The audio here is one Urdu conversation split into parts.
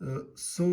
100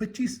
25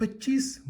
25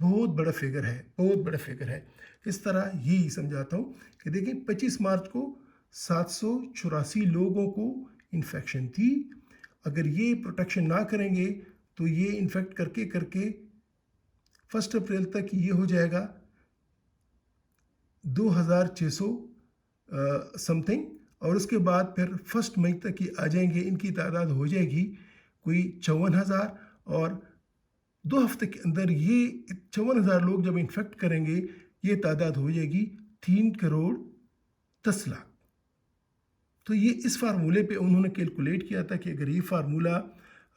بہت بڑا فگر ہے، بہت بڑا فگر ہے۔ اس طرح یہی سمجھاتا ہوں کہ دیکھیں 25 مارچ کو 784 لوگوں کو انفیکشن تھی۔ اگر یہ پروٹیکشن نہ کریں گے تو یہ انفیکٹ کر کے 1 اپریل تک یہ ہو جائے گا 2600 سم تھنگ، اور اس کے بعد پھر 1 مئی تک یہ آ جائیں گے، ان کی تعداد ہو جائے گی کوئی 54,000، اور 2 ہفتے کے اندر یہ 54,000 لوگ جب انفیکٹ کریں گے یہ تعداد ہو جائے گی 3 کروڑ 10 لاکھ۔ تو یہ اس فارمولے پہ انہوں نے کیلکولیٹ کیا تھا کہ اگر یہ فارمولہ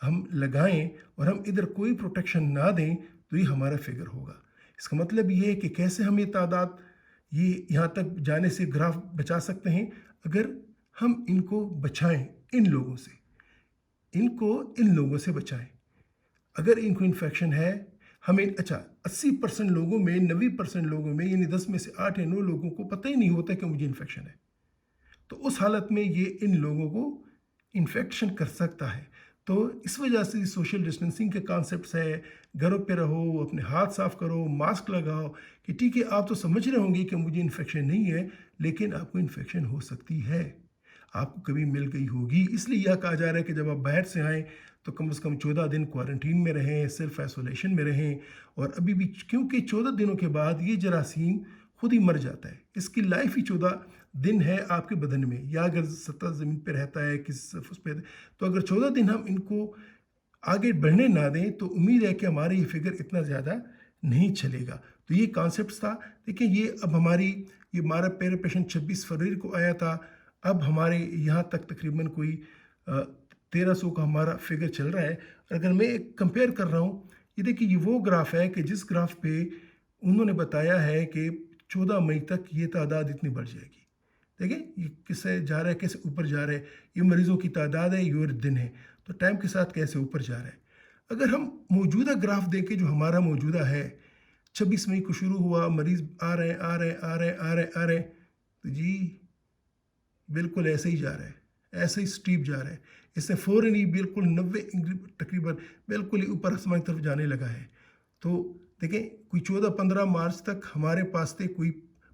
ہم لگائیں اور ہم ادھر کوئی پروٹیکشن نہ دیں تو یہ ہمارا فگر ہوگا۔ اس کا مطلب یہ ہے کہ کیسے ہم یہ تعداد یہ یہاں تک جانے سے گراف بچا سکتے ہیں، اگر ہم ان کو بچائیں، ان لوگوں سے، ان لوگوں سے بچائیں۔ اگر ان کو انفیکشن ہے، ہمیں 80% لوگوں میں 90% لوگوں میں یعنی 10 میں سے 8 یا 9 لوگوں کو پتہ ہی نہیں ہوتا کہ مجھے انفیکشن ہے، تو اس حالت میں یہ ان لوگوں کو انفیکشن کر سکتا ہے۔ تو اس وجہ سے سوشل ڈسٹینسنگ کے کانسیپٹس ہے، گھروں پہ رہو، اپنے ہاتھ صاف کرو، ماسک لگاؤ، کہ ٹھیک ہے آپ تو سمجھ رہے ہوں گے کہ مجھے انفیکشن نہیں ہے، لیکن آپ کو انفیکشن ہو سکتی ہے، آپ کو کبھی مل گئی ہوگی۔ اس لیے یہ کہا جا رہا ہے کہ جب آپ باہر سے آئیں تو کم از کم 14 دن کوارنٹین میں رہیں، سیلف آئسولیشن میں رہیں، اور ابھی بھی کیونکہ 14 دنوں کے بعد یہ جراثیم خود ہی مر جاتا ہے، اس کی لائف ہی 14 دن ہے آپ کے بدن میں، یا اگر سطح زمین پہ رہتا ہے کسی سرفس پہ، تو اگر 14 دن ہم ان کو آگے بڑھنے نہ دیں تو امید ہے کہ ہمارے یہ فگر اتنا زیادہ نہیں چلے گا۔ تو یہ کانسیپٹس تھا۔ دیکھیں یہ اب ہمارا پہلا پیشنٹ 26 فروری کو آیا تھا، اب ہمارے یہاں تک تقریباً کوئی 1300 کا ہمارا فگر چل رہا ہے۔ اگر میں کمپیئر کر رہا ہوں، یہ دیکھیں یہ وہ گراف ہے کہ جس گراف پہ انہوں نے بتایا ہے کہ 14 مئی تک یہ تعداد اتنی بڑھ جائے گی۔ دیکھیں یہ کیسے جا رہا ہے، کیسے اوپر جا رہا ہے، یہ مریضوں کی تعداد ہے، یہ دن ہے، تو ٹائم کے ساتھ کیسے اوپر جا رہا ہے۔ اگر ہم موجودہ گراف دیکھیں جو ہمارا موجودہ ہے، 26 مئی کو شروع ہوا، مریض آ رہے ہیں، تو جی بالکل ایسے ہی جا رہا ہے، ایسے ہی سٹیپ جا رہا ہے، اس سے فوراً ہی بالکل 90 تقریباً بالکل ہی اوپر آسمان کی طرف جانے لگا ہے۔ تو دیکھیں کوئی 14-15 مارچ تک ہمارے پاس تھے کوئی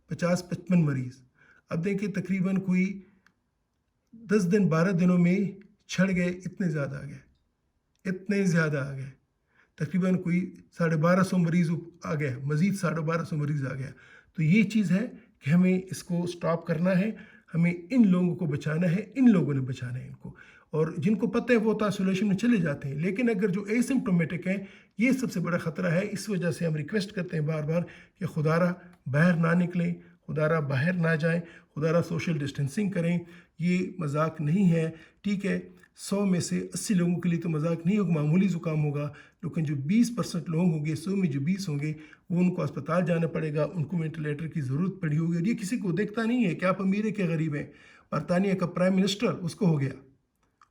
50-55 مریض، اب دیکھیں تقریباً کوئی 10 دن 12 دنوں میں چھڑ گئے، اتنے زیادہ آ گئے، تقریباً کوئی 1250 مریض آ گیا، مزید 1250 مریض آ گیا۔ تو یہ چیز ہے کہ ہمیں اس کو سٹاپ کرنا ہے، ہمیں ان لوگوں کو بچانا ہے، ان لوگوں نے بچانا ہے ان کو، اور جن کو پتہ ہے وہ تو آئسولیشن میں چلے جاتے ہیں، لیکن اگر جو اے سمپٹومیٹک ہیں یہ سب سے بڑا خطرہ ہے۔ اس وجہ سے ہم ریکویسٹ کرتے ہیں بار بار کہ خدا را باہر نہ نکلیں، خدا را باہر نہ جائیں، خدا را سوشل ڈسٹینسنگ کریں، یہ مذاق نہیں ہے، ٹھیک ہے 100 میں سے 80 لوگوں کے لیے تو مذاق نہیں ہوگا، معمولی زکام ہوگا، لیکن جو 20% لوگ ہوں گے، 100 میں جو 20 ہوں گے، وہ ان کو اسپتال جانا پڑے گا، ان کو وینٹیلیٹر کی ضرورت پڑی ہوگی، اور یہ کسی کو دیکھتا نہیں ہے کہ آپ امیر کے غریب ہیں۔ برطانیہ کا پرائم منسٹر اس کو ہو گیا،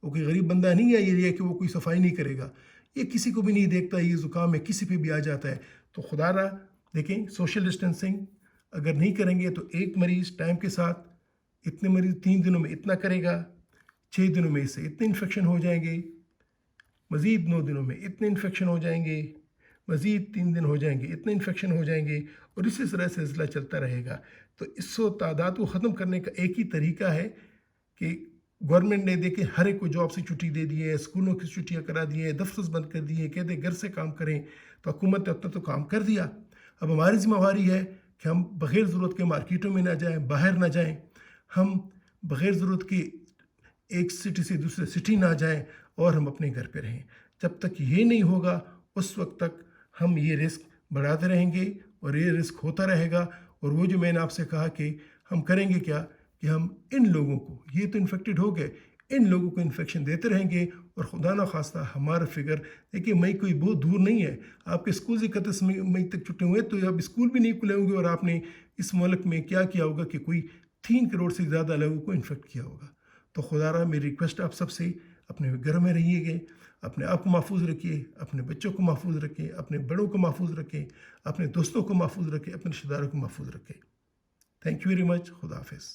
وہ کوئی غریب بندہ نہیں ہے یہ کہ وہ کوئی صفائی نہیں کرے گا، یہ کسی کو بھی نہیں دیکھتا، یہ زکام ہے کسی پہ بھی آ جاتا ہے۔ تو خدا را دیکھیں سوشل ڈسٹینسنگ اگر نہیں کریں گے تو ایک مریض ٹائم کے ساتھ اتنے مریض 3 دنوں میں اتنا کرے گا، 6 دنوں میں اس سے اتنے انفیکشن ہو جائیں گے، مزید 9 دنوں میں اتنے انفیکشن ہو جائیں گے، مزید 3 دن ہو جائیں گے، اتنے انفیکشن ہو جائیں گے، اور اسی طرح سلسلہ چلتا رہے گا۔ تو اس تعداد کو ختم کرنے کا ایک ہی طریقہ ہے کہ گورنمنٹ نے دیکھیں ہر ایک کو جاب سے چھٹی دے دی ہے، اسکولوں کی چھٹیاں کرا دی ہیں، دفتر بند کر دیے، کہتے ہیں گھر سے کام کریں، تو حکومت نے اپنا تو کام کر دیا، اب ہماری ذمہ داری ہے کہ ہم بغیر ضرورت کے مارکیٹوں میں نہ جائیں، باہر نہ جائیں، ہم بغیر ضرورت کے ایک سٹی سے دوسرے سٹی نہ جائیں، اور ہم اپنے گھر پہ رہیں۔ جب تک یہ نہیں ہوگا اس وقت تک ہم یہ رسک بڑھاتے رہیں گے، اور یہ رسک ہوتا رہے گا، اور وہ جو میں نے آپ سے کہا کہ ہم کریں گے کیا، کہ ہم ان لوگوں کو، یہ تو انفیکٹڈ ہو گئے، ان لوگوں کو انفیکشن دیتے رہیں گے، اور خدا نہ خواستہ ہمارا فگر دیکھیے مئی کوئی بہت دور نہیں ہے، آپ کے اسکول سے 31 مئی تک چھٹے ہوئے تو اب اسکول بھی نہیں کھلے ہوں گے، اور آپ نے اس ملک میں کیا کیا ہوگا کہ کوئی 3 کروڑ سے زیادہ لوگوں کو انفیکٹ کیا ہوگا۔ تو خدا را میری ریکویسٹ آپ سب سے، اپنے گھر میں رہیے گے، اپنے آپ کو محفوظ رکھیے، اپنے بچوں کو محفوظ رکھیں، اپنے بڑوں کو محفوظ رکھیں، اپنے دوستوں کو محفوظ رکھیں، اپنے رشتہ داروں کو محفوظ رکھیں۔ تھینک یو ویری مچ، خدا حافظ۔